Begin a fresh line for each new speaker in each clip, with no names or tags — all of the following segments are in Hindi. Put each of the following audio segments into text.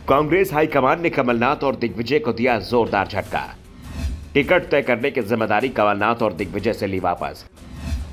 कांग्रेस हाईकमान ने कमलनाथ और दिग्विजय को दिया जोरदार झटका। टिकट तय करने की जिम्मेदारी कमलनाथ और दिग्विजय से ली वापस।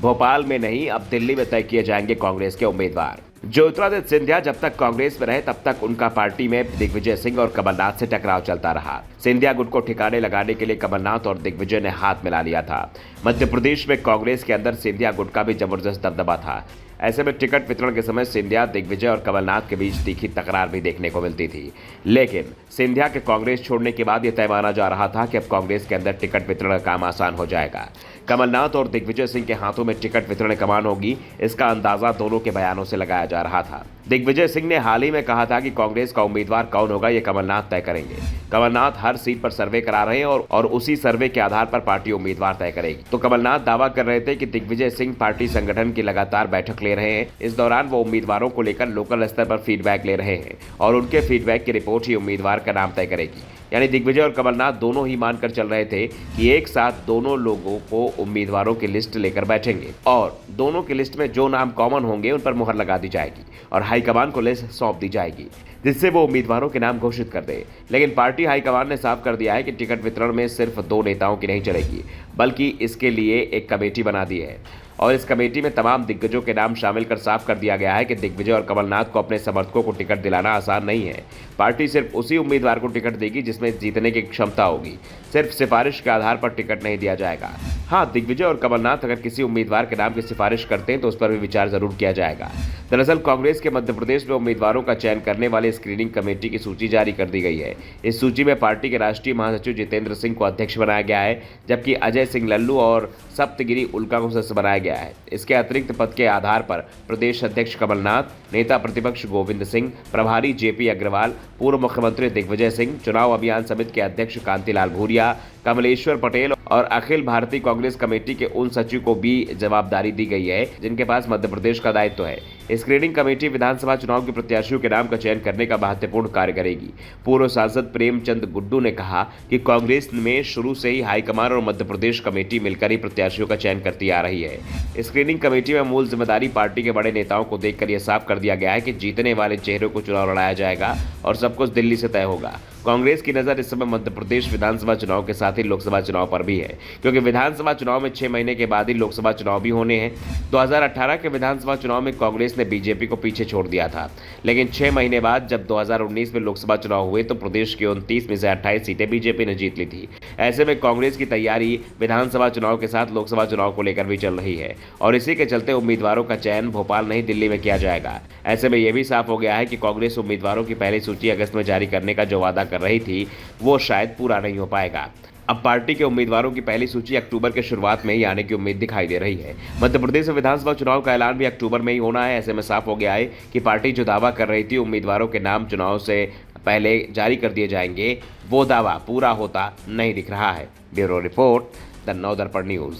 भोपाल में नहीं, अब दिल्ली में तय किए जाएंगे कांग्रेस के उम्मीदवार। ज्योतिरादित्य सिंधिया जब तक कांग्रेस में रहे तब तक उनका पार्टी में दिग्विजय सिंह और कमलनाथ से टकराव चलता रहा। सिंधिया गुट को ठिकाने लगाने के लिए कमलनाथ और दिग्विजय ने हाथ मिला लिया था। मध्य प्रदेश में कांग्रेस के अंदर सिंधिया गुट का भी जबरदस्त दबदबा था। ऐसे में टिकट वितरण के समय सिंधिया, दिग्विजय और कमलनाथ के बीच तीखी तकरार भी देखने को मिलती थी। लेकिन सिंधिया के कांग्रेस छोड़ने के बाद यह तय माना जा रहा था कि अब कांग्रेस के अंदर टिकट वितरण का काम आसान हो जाएगा। कमलनाथ और दिग्विजय सिंह के हाथों में टिकट वितरण कमान होगी, इसका अंदाजा दोनों के बयानों से लगाया जा रहा था। दिग्विजय सिंह ने हाल ही में कहा था कि कांग्रेस का उम्मीदवार कौन होगा ये कमलनाथ तय करेंगे। कमलनाथ हर सीट पर सर्वे करा रहे हैं और उसी सर्वे के आधार पर पार्टी उम्मीदवार तय करेगी। तो कमलनाथ दावा कर रहे थे कि दिग्विजय सिंह पार्टी संगठन की लगातार बैठक ले रहे हैं। इस दौरान वो उम्मीदवारों को लेकर लोकल स्तर पर फीडबैक ले रहे हैं और उनके फीडबैक की रिपोर्ट ही उम्मीदवार का नाम तय करेगी। यानी दिग्विजय और कमलनाथ दोनों ही मानकर चल रहे थे कि एक साथ दोनों लोगों को उम्मीदवारों की लिस्ट लेकर बैठेंगे और दोनों की लिस्ट में जो नाम कॉमन होंगे उन पर मुहर लगा दी जाएगी और हाईकमान को लिस्ट सौंप दी जाएगी, जिससे वो उम्मीदवारों के नाम घोषित कर दे। लेकिन पार्टी हाईकमान ने साफ कर दिया है कि टिकट वितरण में सिर्फ 2 नेताओं की नहीं चलेगी, बल्कि इसके लिए एक कमेटी बना दी है और इस कमेटी में तमाम दिग्गजों के नाम शामिल कर साफ कर दिया गया है कि दिग्विजय और कमलनाथ को अपने समर्थकों को टिकट दिलाना आसान नहीं है। पार्टी सिर्फ उसी उम्मीदवार को टिकट देगी जिसमें जीतने की क्षमता होगी। सिर्फ सिफारिश के आधार पर टिकट नहीं दिया जाएगा। हाँ, दिग्विजय और कमलनाथ अगर किसी उम्मीदवार के नाम की सिफारिश करते हैं तो उस पर भी विचार जरूर किया जाएगा। दरअसल कांग्रेस के मध्य प्रदेश में उम्मीदवारों का चयन करने वाली स्क्रीनिंग कमेटी की सूची जारी कर दी गई है। इस सूची में पार्टी के राष्ट्रीय महासचिव जितेंद्र सिंह को अध्यक्ष बनाया गया है, जबकि अजय सिंह लल्लू और सप्तगिरी उल्का को सदस्य बनाया गया है। इसके अतिरिक्त पद के आधार पर प्रदेश अध्यक्ष कमलनाथ, नेता प्रतिपक्ष गोविंद सिंह, प्रभारी जेपी अग्रवाल, पूर्व मुख्यमंत्री दिग्विजय सिंह, चुनाव अभियान समिति के अध्यक्ष कांतिलाल भूरिया, कमलेश्वर पटेल और अखिल भारतीय कांग्रेस कमेटी के उन सचिव को भी जवाबदारी दी गई है जिनके पास मध्य प्रदेश का दायित्व है। स्क्रीनिंग कमेटी विधानसभा चुनाव के प्रत्याशियों के नाम का चयन करने का महत्वपूर्ण कार्य करेगी। पूर्व सांसद प्रेमचंद गुड्डू ने कहा कि कांग्रेस में शुरू से ही हाईकमान और मध्य प्रदेश कमेटी मिलकर ही प्रत्याशियों का चयन करती आ रही है। स्क्रीनिंग कमेटी में मूल जिम्मेदारी पार्टी के बड़े नेताओं को देखकर यह साफ कर दिया गया है कि जीतने वाले चेहरों को चुनाव लड़ाया जाएगा और सब कुछ दिल्ली से तय होगा। कांग्रेस की नजर इस समय मध्य प्रदेश विधानसभा चुनाव के साथ ही लोकसभा चुनाव पर भी है, क्योंकि विधानसभा चुनाव में 6 महीने के बाद ही लोकसभा चुनाव भी होने हैं। 2018 के विधानसभा चुनाव में कांग्रेस ने बीजेपी को पीछे छोड़ दिया था, लेकिन 6 महीने बाद जब 2019 में लोकसभा चुनाव हुए तो प्रदेश की 29 में से 28 सीटें बीजेपी ने जीत ली थी। ऐसे में कांग्रेस की तैयारी विधानसभा चुनाव के साथ लोकसभा चुनाव को लेकर भी चल रही है और इसी के चलते उम्मीदवारों का चयन भोपाल नहीं दिल्ली में किया जाएगा। ऐसे में यह भी साफ हो गया है कि कांग्रेस उम्मीदवारों की पहली सूची अगस्त में जारी करने का जो वादा कर रही थी वो शायद पूरा नहीं हो पाएगा। अब पार्टी के उम्मीदवारों की पहली सूची अक्टूबर के शुरुआत में ही आने की उम्मीद दिखाई दे रही है। मध्य प्रदेश में विधानसभा चुनाव का ऐलान भी अक्टूबर में ही होना है। ऐसे में साफ हो गया है कि पार्टी जो दावा कर रही थी उम्मीदवारों के नाम चुनाव से पहले जारी कर दिए जाएंगे, वो दावा पूरा होता नहीं दिख रहा है। Bureau report, the Navdarpan news.